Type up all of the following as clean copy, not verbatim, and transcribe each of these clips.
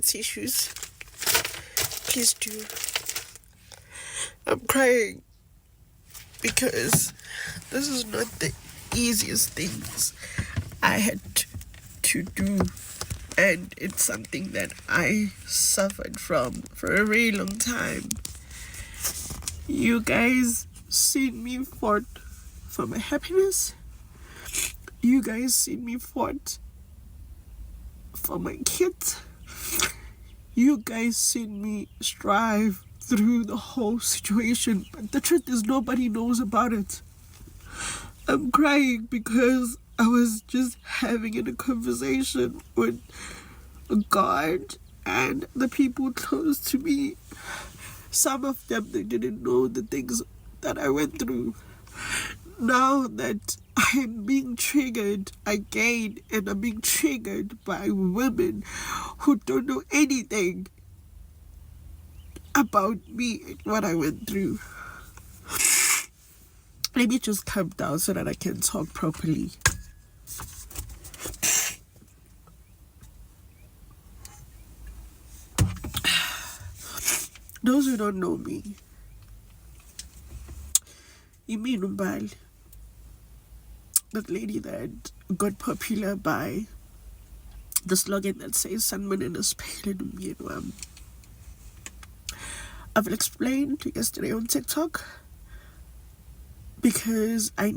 tissues. Please do. I'm crying because this is not the easiest things I had to do, and it's something that I suffered from for a very long time. You guys seen me fought for my happiness. You guys seen me fought for my kids. You guys seen me strive through the whole situation, but the truth is nobody knows about it. I'm crying because I was just having a conversation with God and the people close to me. Some of them, they didn't know the things that I went through. Now that I'm being triggered again, and I'm being triggered by women who don't know anything about me and what I went through. Let me just calm down so that I can talk properly. Those who don't know me, you mean Mbali, that lady that got popular by the slogan that says "Sunman in a pale and umyeni." I've explained yesterday on TikTok because I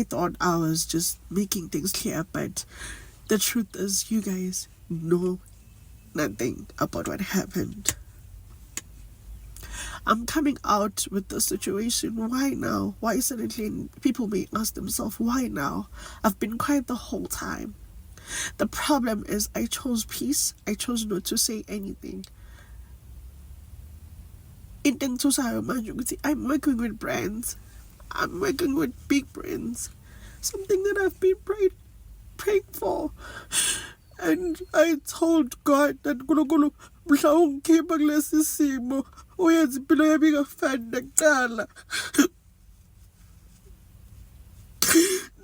thought I was just making things clear, but the truth is you guys know nothing about what happened. I'm coming out with the situation. Why now? Why suddenly? People may ask themselves, why now? I've been quiet the whole time. The problem is I chose peace. I chose not to say anything. I'm working with brands. I'm working with big brands. Something that I've been praying for. And I told God that Nkulunkulu mhla ungikhipha kulesi simo uyenza impilo yami ingafani nakuqala.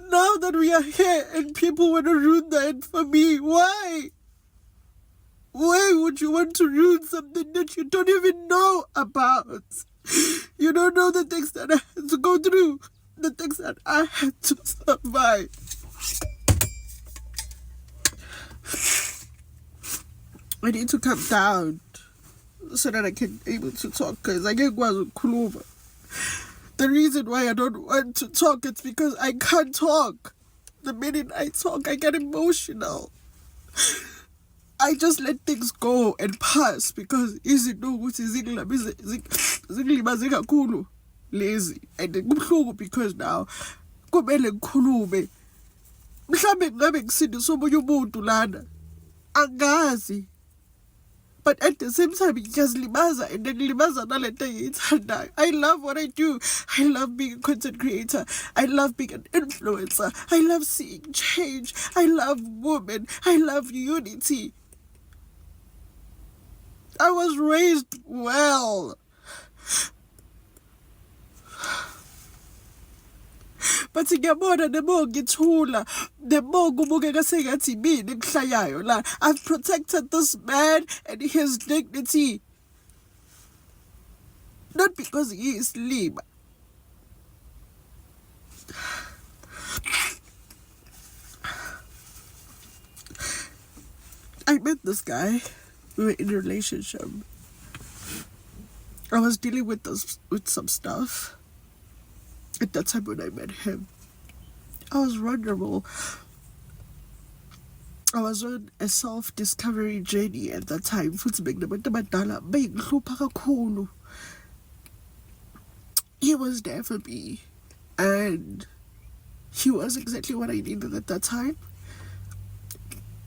Now that we are here and people want to ruin that for me, why? Why would you want to ruin something that you don't even know about? You don't know the things that I had to go through, the things that I had to survive. I need to calm down so that I can be able to talk, because I get over. The reason why I don't want to talk is because I can't talk. The minute I talk, I get emotional. I just let things go and pass because zingilimaze kakhulu lazy, and kubuhlungu because now kumele ngikhulume. Mhlambe ngabe ngisindisa omunye umuntu lana, angazi. But at the same time, ngiyazilimaza and then ngilimaza nalento engiyithandayo. I love what I do. I love being a content creator. I love being an influencer. I love seeing change. I love women. I love unity. I was raised well. But ngiyabona the more ngithula, the more kubukeka sengathi mina engihlayayo la. I've protected this man and his dignity. Not because he is slim. I met this guy. We were in a relationship. I was dealing with some stuff at that time when I met him. I was vulnerable. I was on a self-discovery journey at that time. He was there for me, and he was exactly what I needed at that time.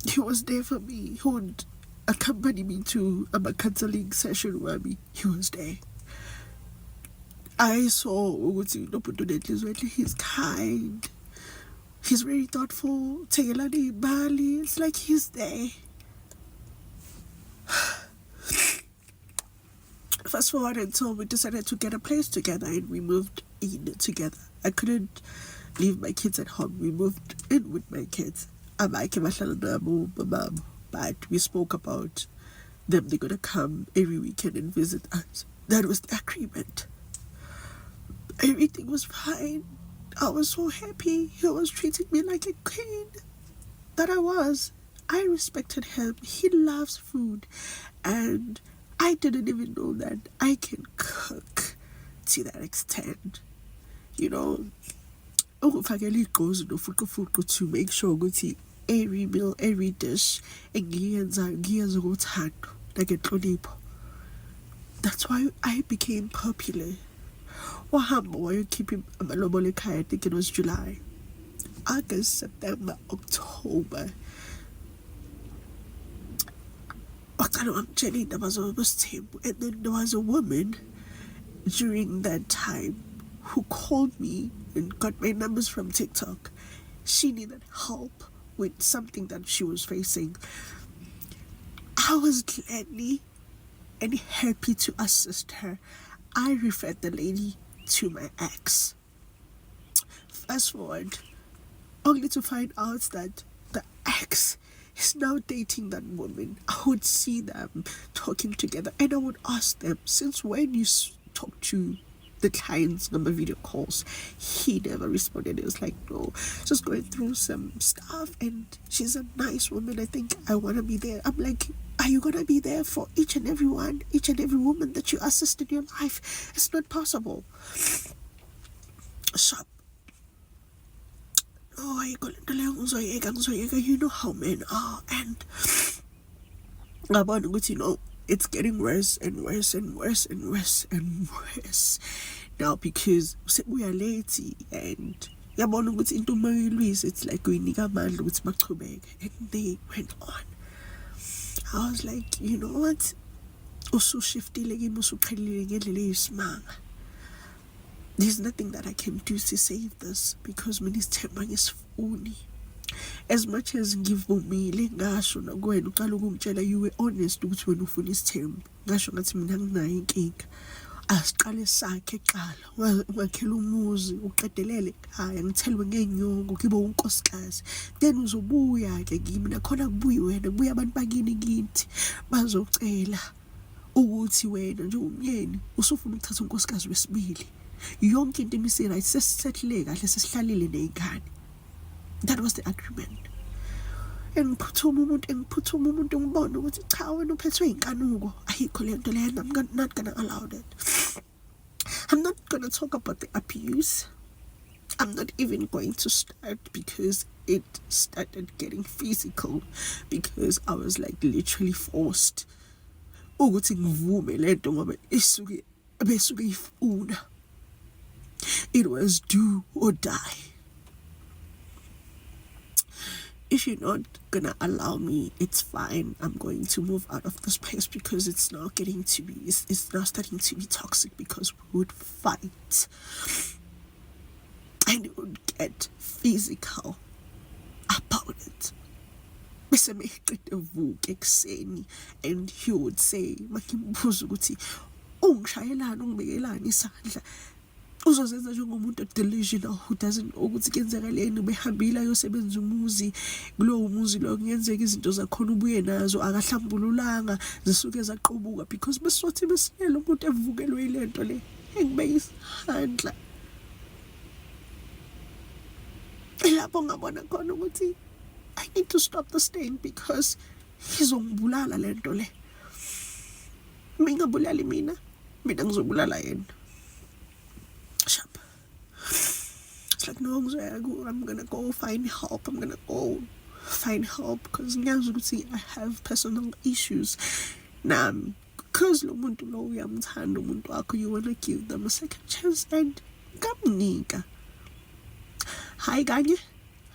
He was there for me. He would accompany me to a counseling session where he was there. I saw he's kind. He's very thoughtful. Mbali. It's like he's there. Fast forward until we decided to get a place together and we moved in together. I couldn't leave my kids at home. We moved in with my kids. but we spoke about them. They're gonna come every weekend and visit us. That was the agreement. Everything was fine. I was so happy. He was treating me like a queen that I was. I respected him. He loves food. And I didn't even know that I can cook to that extent. You know, to make sure every meal, every dish, that's why I became popular. Why you keeping amalobole ekhaya? I think it was July, August, September, October. And then there was a woman during that time who called me and got my numbers from TikTok. She needed help with something that she was facing. I was gladly and happy to assist her. I referred the lady to my ex. Fast forward, only to find out that the ex is now dating that woman. I would see them talking together and I would ask them, since when you talk to the client's number video calls? He never responded. It was like, no, just going through some stuff and she's a nice woman. I think I want to be there. I'm like, are you gonna be there for each and every woman that you assist in your life? It's not possible. Shop. Oh, you know how men are, and you know, it's getting worse and worse and worse and worse and worse now, because we are late and it's like we need a man with and they went on. I was like, you know what? Also there's nothing that I can do to save this, because Minister is phony. As much as give me ngasho na go and uqala ukungitshela you were honest ukuthi wena ufuna isithembu, ngasho ngathi mina nginayo inkinga, asiqale sakhe eqala wakhela umuzi uqedelele ekhaya ngithelwe ngenyongo kibe unkosikazi, then uzobuya ke kimi nakhona kubuyi wena kubuya abantu bakini kithi bazocela ukuthi wena nje umyeni usufuna ukuthatha unkosikazi wesibili. Yonke into imise right, sesisethle kahle sesihlalile nezingane. That was the agreement. And ngiphuthuma umuntu ngibona ukuthi cha wena uphethwe inkanuko, ayikho le nto leyo. I'm not gonna allow that. I'm not gonna talk about the abuse. I'm not even going to start, because it started getting physical, because I was like literally forced ukuthi ngivume le nto ngoba isuke ifuna. It was do or die. If you're not gonna allow me, it's fine. I'm going to move out of this place, because it's now getting to be, it's now starting to be toxic, because we would fight and it would get physical about it. And he would say, makimbuza ukuthi ungishayelani ungibekelani isandla, uzozenza njengomuntu delusional who doesn't know ukuthi kenzakaleni, ubehambile ayosebenza umuzi, kulowo muzi lo kungenzeka izinto zakhona ubuye nazo akahlambululanga zisuke zaqobuka, because besothi besilela umuntu evukelwe ile nto le engibeke isandla. Lapho ngabona khona ukuthi I need to stop this thing, because izongibulala le nto le. Mingabulali mina mina ngizobulala yena. Sharp. It's like, no, I'm gonna go find help. Because I have personal issues. Now, because lo muntu lo uyamthanda umuntu wakho, you wanna give them a second chance, and kamnika. Hi kanye,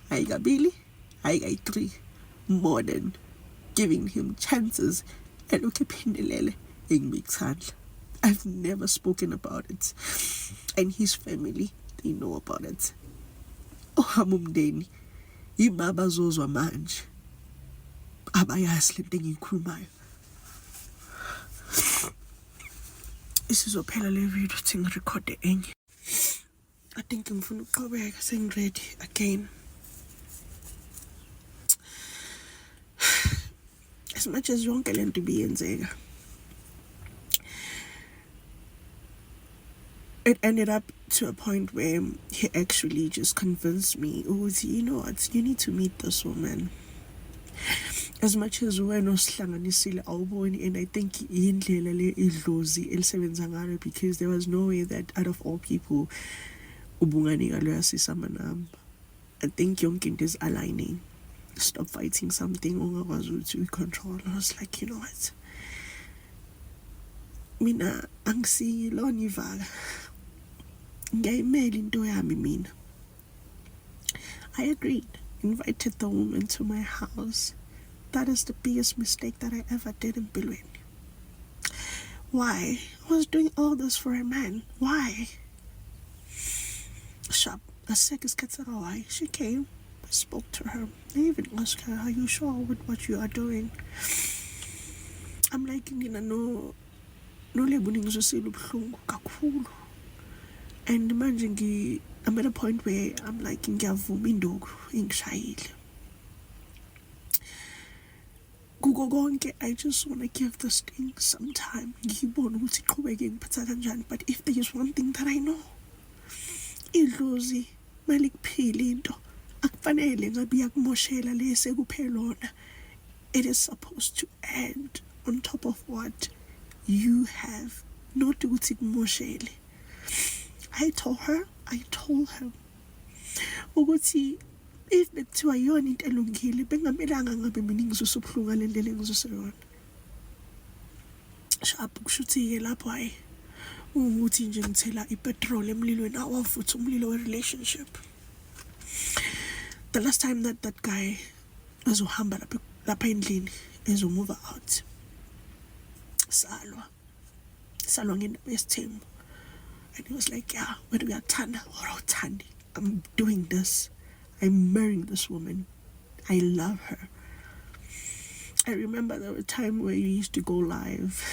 hi kabili, hi kayi-3, more than giving him chances and ukiphindelele engibikisandla. I've never spoken about it, and his family, they know about it. Umndeni ibaba zozwa manje abayazi lento engiyikhulumayo. Isizophela le video thi ngirekhode enye. I think ngifuna ukuqhubeka, sengiready again. as much as yonke lento ibiyenzeka, it ended up to a point where he actually just convinced me, oh, you know what, you need to meet this woman. As much as wena osihlanganisile awuboni, and I think indlela le idlozi elisebenza ngalo, because there was no way that out of all people ubunganika lo yasisa manamba. I think yonke into is aligning. Stop fighting something ongakwazi ukuthi uyicontrol. I was like, you know what, mina angisiyilona ivaka, ngiyayimela into yami mina. I agreed, invited the woman to my house. That is the biggest mistake that I ever did in Bilwin. Why? I was doing all this for a man. Why? Sharp. As sick as gets why. She came. I spoke to her. I even asked her, are you sure with what you are doing? I'm like, Nina, no lebuning ngizosila ubuhlungu kakhulu. And imagine I'm at a point where I'm like, ngiyavuma induku ingishayile. Kuko konke, I just want to give this thing some time. Ngiyibona ukuthi iqhubeke ngiphatha kanjani. But if there is one thing that I know, idlozi malikuphila into akufanele ngabe yakumoshela lese kuphelona. It is supposed to end on top of what you have, not ukuthi kumoshele. I told her ukuthi if bekuthiwa yona into elungile bengamelanga ngabe mina ngizosobuhlungu ngale ndlela engizoseyona. Sharp kushuthi-ke lapho hayi ukuthi nje ngithela ipetrol emlilweni awavutha umlilo we-relationship. The last time that guy ezohamba lapha endlini ezomove out, salwa ngendaba yesithembu. And he was like, yeah, whether we are Tanda or Tandi, I'm doing this. I'm marrying this woman. I love her. I remember there was a time where you used to go live.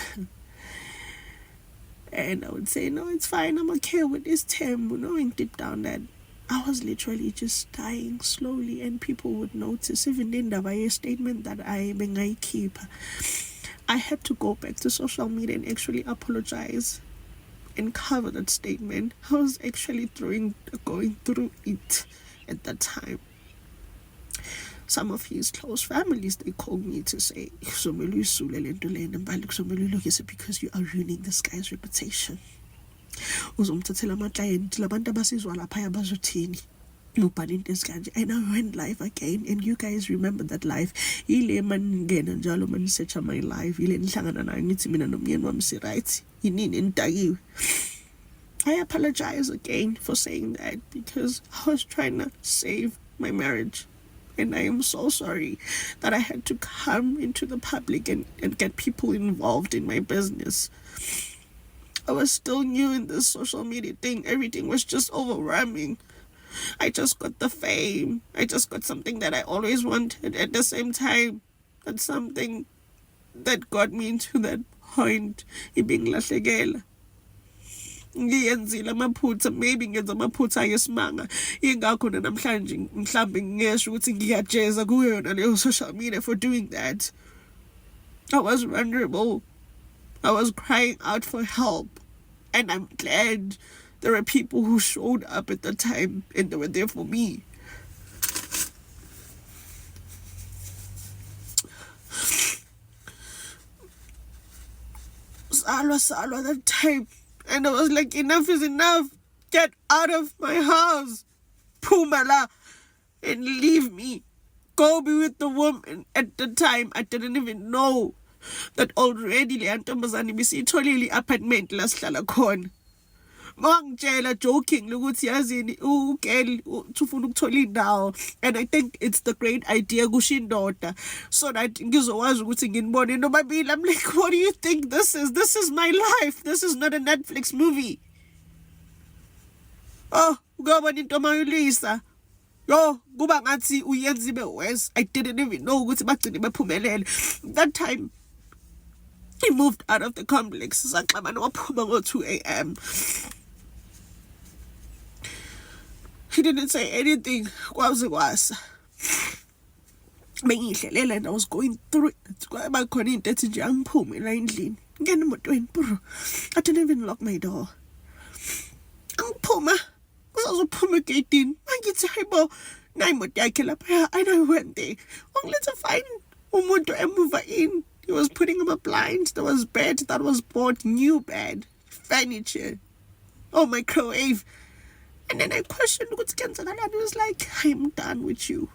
And I would say, no, it's fine. I'm okay with this term. Knowing deep down that I was literally just dying slowly. And people would notice. Even in the statement that I keep, I had to go back to social media and actually apologize and cover that statement. I was actually going through it at that time. Some of his close families, they called me to say, because you are ruining this guy's reputation. And I went live again, and you guys remember that live. My live. I apologize again for saying that, because I was trying to save my marriage. And I am so sorry that I had to come into the public and get people involved in my business. I was still new in this social media thing. Everything was just overwhelming. I just got the fame. I just got something that I always wanted. At the same time, that's something that got me into that point. Ibinglahlekela. Ngiyenzile amaphutha, maybe ngenza amaphutha ayesimanga, ingakho namhlanje mhlambe ngisho ukuthi ngiyajeza kuyona leyo social media for doing that. I was vulnerable. I was crying out for help, and I'm glad there were people who showed up at the time and they were there for me. Salwa that time. And I was like, enough is enough. Get out of my house. Pumala. And leave me. Go be with the woman. At the time, I didn't even know that already le ntombazane bisitholile apartment la sihlala khona. Mangitshela joking ukuthi yazini ugirl ufuna ukuthola indawo, and I think it's the great idea kusho indoda so that ngizokwazi ukuthi nginibone nobabili. I'm like, what do you think this is? This is my life. This is not a Netflix movie. Oh, ukubona into mayulisa. Yo, kuba ngathi uyenza ibe worse. I didn't even know ukuthi bagcine bephumelele. That time he moved out of the complex. Saxabana waphuma ngo 2 a.m. He didn't say anything. bengihlelele and I was going through it. Bakhona into ethi nje angiphume la endlini. Ngena emotweni, bro. I didn't even lock my door. Angiphuma. Uzophuma egedini. Mangithi hayibo, nayi imoto yakhe lapha. And I went there. Ongilethe find umuntu emuva in. He was putting up a blind. There was bed that was bought, new bed, furniture, microwave. And then I questioned ukuthi kenzakalani. He was like, I'm done with you.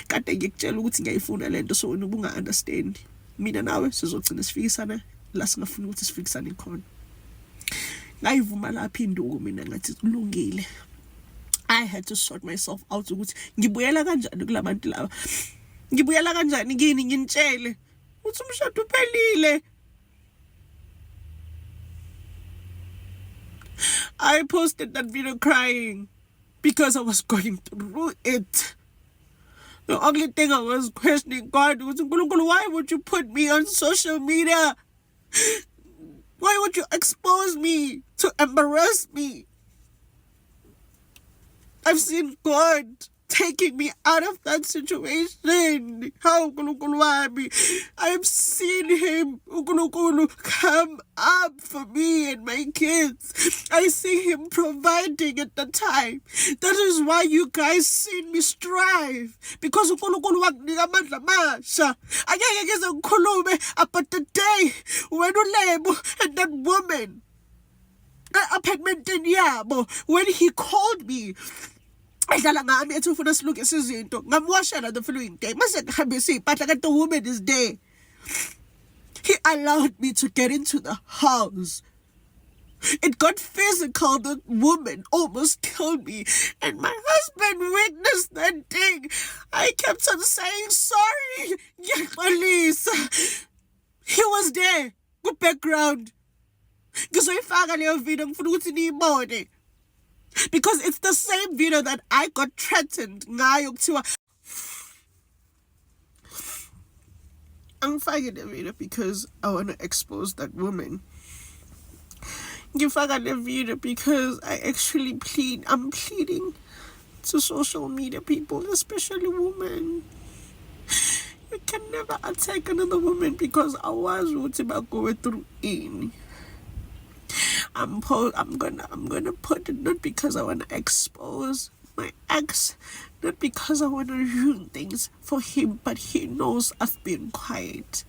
Kade ngikutshela ukuthi ngiyayifuna lento so wena ubunga-understand. Mina nawe sizogcina sifikisana la singafuna ukuthi sifikisane khona. Ngayivuma lapha induku mina ngathi kulungile. I had to sort myself out ukuthi ngibuyela kanjani kulabantu laba. Ngibuyela kanjani kini nginitshele ukuthi umshado uphelile. I posted that video crying because I was going through it. The only thing I was questioning God was, why would you put me on social media? Why would you expose me to embarrass me? I've seen God taking me out of that situation. How I've seen him come up for me and my kids. I see him providing at the time. That is why you guys seen me strive. Because about the day when Ulebo and that woman apartment in Yabo, when he called me, the following day. But the woman is there. He allowed me to get into the house. It got physical. The woman almost killed me. And my husband witnessed that thing. I kept on saying, sorry, police. He was there. Good background. Because it's the same video that I got threatened. I'm fighting the video because I want to expose that woman. You fight the video because I actually I'm pleading to social media people, especially women. You can never attack another woman because I was going through in. I'm gonna put it not because I want to expose my ex, not because I want to ruin things for him, but he knows I've been quiet.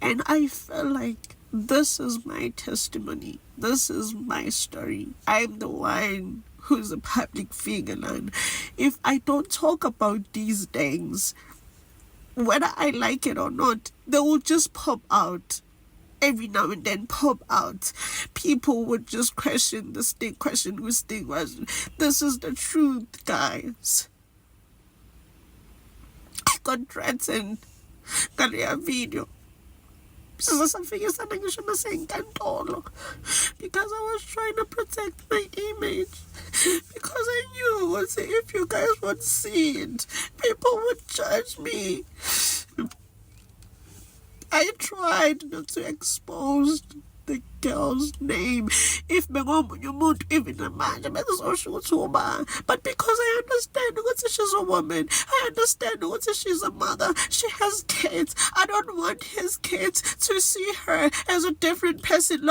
And I feel like this is my testimony. This is my story. I'm the one who's a public figure. And if I don't talk about these things, whether I like it or not, they will just pop out. Every now and then pop out. People would just question this thing, question whose thing was. This is the truth, guys. I got threatened. Got a video. Because I was trying to protect my image. Because I knew if you guys would see it, people would judge me. I tried not to expose the girl's name. If you won't even imagine, but because I understand what she's a woman, I understand what she's a mother. She has kids. I don't want his kids to see her as a different person,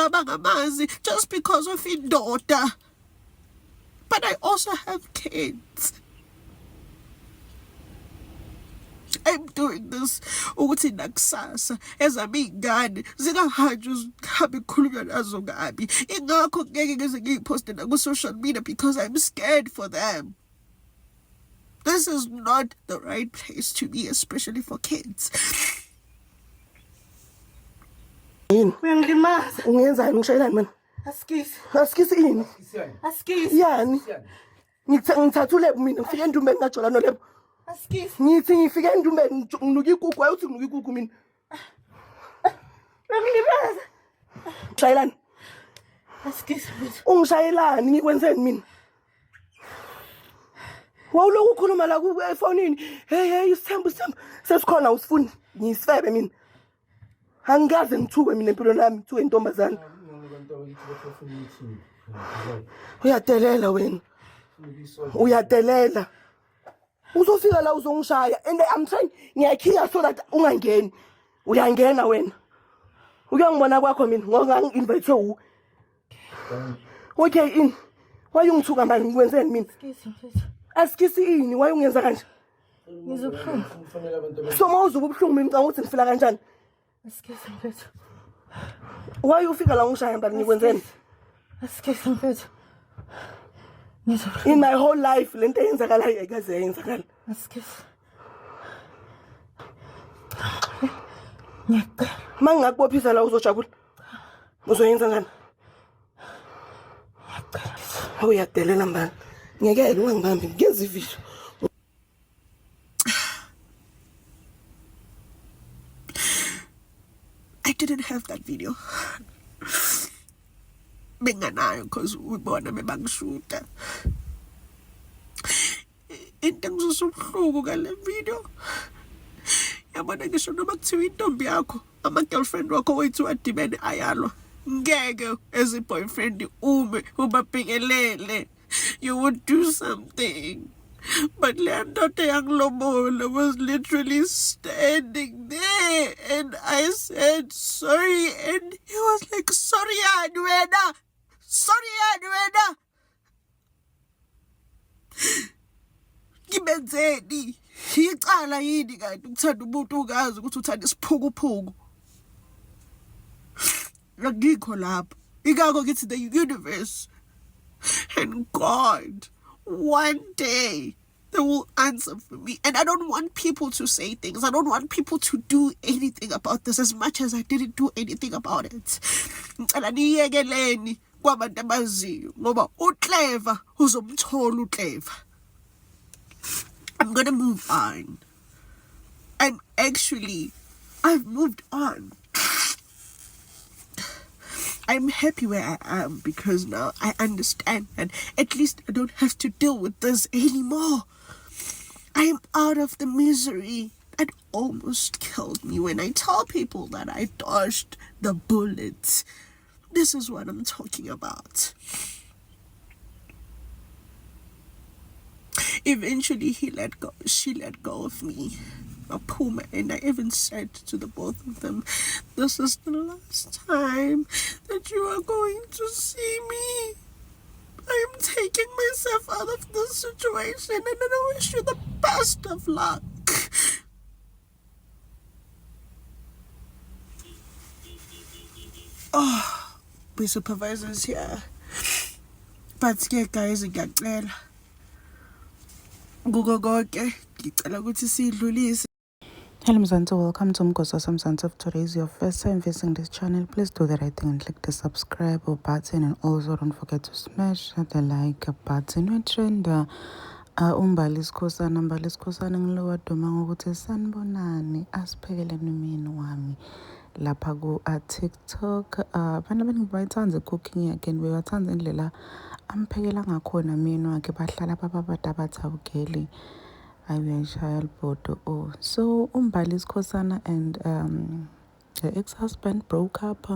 just because of his daughter. But I also have kids. I'm doing this ukuthi nakusasa ezamingane zingahanjwa zihambe khulunywa nazo ngabi. Ingakho ngeke ngize ngiposte na social media because I'm scared for them. This is not the right place to be, especially for kids. Uyangilimaza. Ungenzani ngishayelani man? Askisi. Askisi ini? Askisi. Yani. Ngithathule mina ngifike endumbeni ngajola no lebo. Askisi. Ngithi ngifike endumbeni nginuka ikuku ayi uthi nginuka ikuku mina. Uyangilimaza. Ngishayelani? Askisi. Ungishayelani ngikwenzeni mina? Wawuloku ukhuluma la ku efonini. Hey Sithembu sesikhona usifuni ngisifebe mina. Angaze ngithuke mina empilweni yami ngithuke intombazana. Uyadelela wena. Uyadelela. Uzofika la uzongishaya and I'm trying ngiyakhiya so that ungangeni. Uyangena wena. Uyangibona kwakho mina ngoba ngi-invite u. Okay in. Why ungithuka manje ngikwenzeni mina? Asikisi ini why ungenza kanje? Ngizobhlungu. So mawuzuba ubhlungu mina ngicanga ukuthi ngifila kanjani? Asikisi mfethu. Why ufika la ungishaya mbali ngikwenzeni? Asikisi mfethu. Ngizobhlungu. In my whole life lento eyenzakalayo ayikaze yenzakala. Asikisi. Ngiyacela. Mangingakubophisa la uzojabula. Uzoyenza njani? Uyadelela mbali. Ngiyekele ungangibambi ngenza ivisho. I didn't have that video. Benganayo because ubona bebangishuta. Into engizosubhluku ngale video. Yabona ngisho noma kuthiwa intombi yakho ama-girlfriend wakho wethu adibene ayalwa. Ngeke as a boyfriend ubabhekelele. You would do something. But Leandota Yanglobola was literally standing there and I said sorry and he was like, sorry Adwena. Sorry Adwena. Ngibenzeni. Icala yini kanti ukuthanda umuntu ungazi ukuthi uthanda isiphukuphuku. Ngikho lapha. Ingakho ngithi the universe and God one day they will answer for me. And I don't want people to say things. I don't want people to do anything about this as much as I didn't do anything about it. Ngicela niyekeleni kwabantu abaziyo ngoba uClever uzomthola uClever. I'm gonna move on. And actually, I've moved on. I'm happy where I am because now I understand and at least I don't have to deal with this anymore. I am out of the misery that almost killed me. When I tell people that I dodged the bullets, this is what I'm talking about. Eventually she let go of me, a Puma, and I even said to the both of them, this is the last time that you are going to see me. I am taking myself out of this situation and I wish you the best of luck. Oh, my supervisor's here. But yeah, guys, ngiyacela. Hello Mzansi, welcome to Mzansi. If today is your first time visiting this channel, please do the right thing and click the subscribe button, and also don't forget to smash the like button. We trend Mbali Skhosana ngilowa duma ngokuthi sanibonani asiphekele nomini wami lapha ku TikTok. Abantu abaningi bayithanda cooking yakhe and bebathanda indlela amphekela ngakhona mina wakhe bahlala bababada bathawugeli ayuyashaya libodo. So Mbali Skhosana and her ex-husband broke up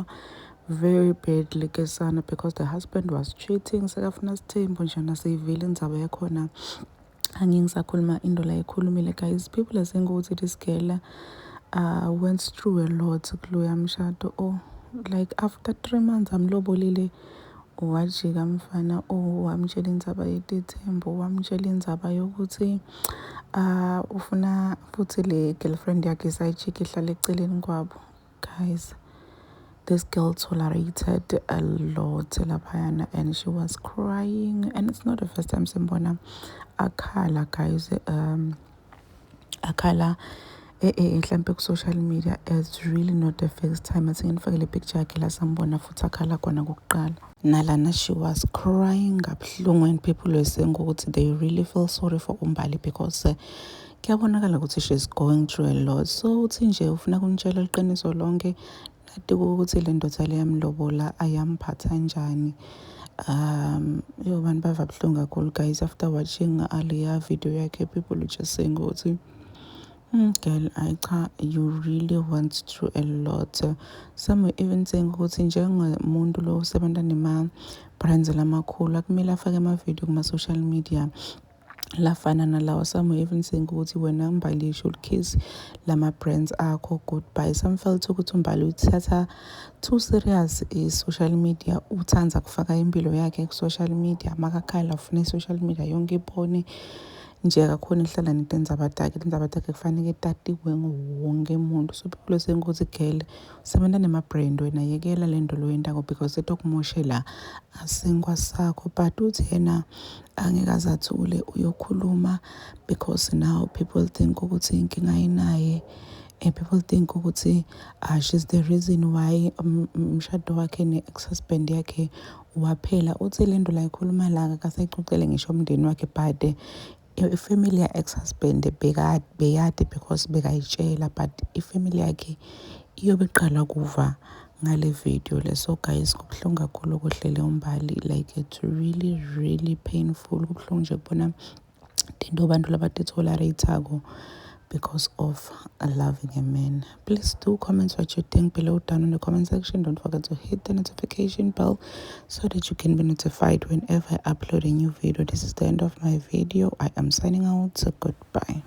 very badly kesana because the husband was cheating. Sekafuna sithembu njana seyivile indzaba yakhona angingisakhuluma into la ikhulumile. Guys, people are saying ukuthi this girl went through a lot kuloya mshado. Like after 3 months amlobolile wajika mfana wamtshela indzaba yetithembu, wamtshela indzaba yokuthi ufuna futhi le girlfriend yakhe Sidechick ihlale eceleni kwabo. Guys, this girl tolerated a lot laphayana and she was crying, and it's not the first time simbona akhala. Guys, akhala mhlambe ku social media. It's really not the first time. Asingifakele picture yakhe la sambona futhi akhala khona kokuqala. Nalana she was crying kabuhlungu and people were saying ukuthi they really feel sorry for Mbali because kuyabonakala ukuthi she's going through a lot. So uthi nje ufuna kunitshela iqiniso lonke nathi ukuthi le ndoda le yamlobola ayamphatha njani. Yo bantu bava buhlungu kakhulu. Guys, after watching Aliyah video yakhe, people were just saying ukuthi girl, you really went through a lot. Some were even saying ukuthi njengomuntu lo usebenza nema brands lamakhulu akumele afake ama video kuma social media lafana nalawa. Some were even saying ukuthi wena Mbali you should kiss lama brands akho goodbye. Some felt ukuthi Mbali uthatha too serious social media, uthanda kufaka impilo yakhe ku social media, makakhala ufuna social media yonke ibone nje kakhona ihlala netindzaba takhe kufanele tatiwe wonke umuntu. So people are saying ukuthi girl usebenza nema-brand wena yekela lento loyentako because etokumoshela asinkwa sakho. But uthi yena angeke azathule uyokhuluma because now people think ukuthi inkinga ayinaye. And people think ukuthi she's the reason why umshado wakhe ne-ex-husband yakhe waphela. Uthi lento la ikhuluma la kasayixoxele ngisho umndeni wakhe, but ifamily ya-ex-husband beyade because bekayitshela, but ifamily yakhe iyobe iqala kuva ngale video le. So guys, kubuhlungu kakhulu ukuhlele uMbali, like it's really really painful. Kubuhlungu nje kubona into abantu labatitolerate because of loving a man. Please do comment what you think below down in the comment section. Don't forget to hit the notification bell so that you can be notified whenever I upload a new video. This is the end of my video. I am signing out, so goodbye.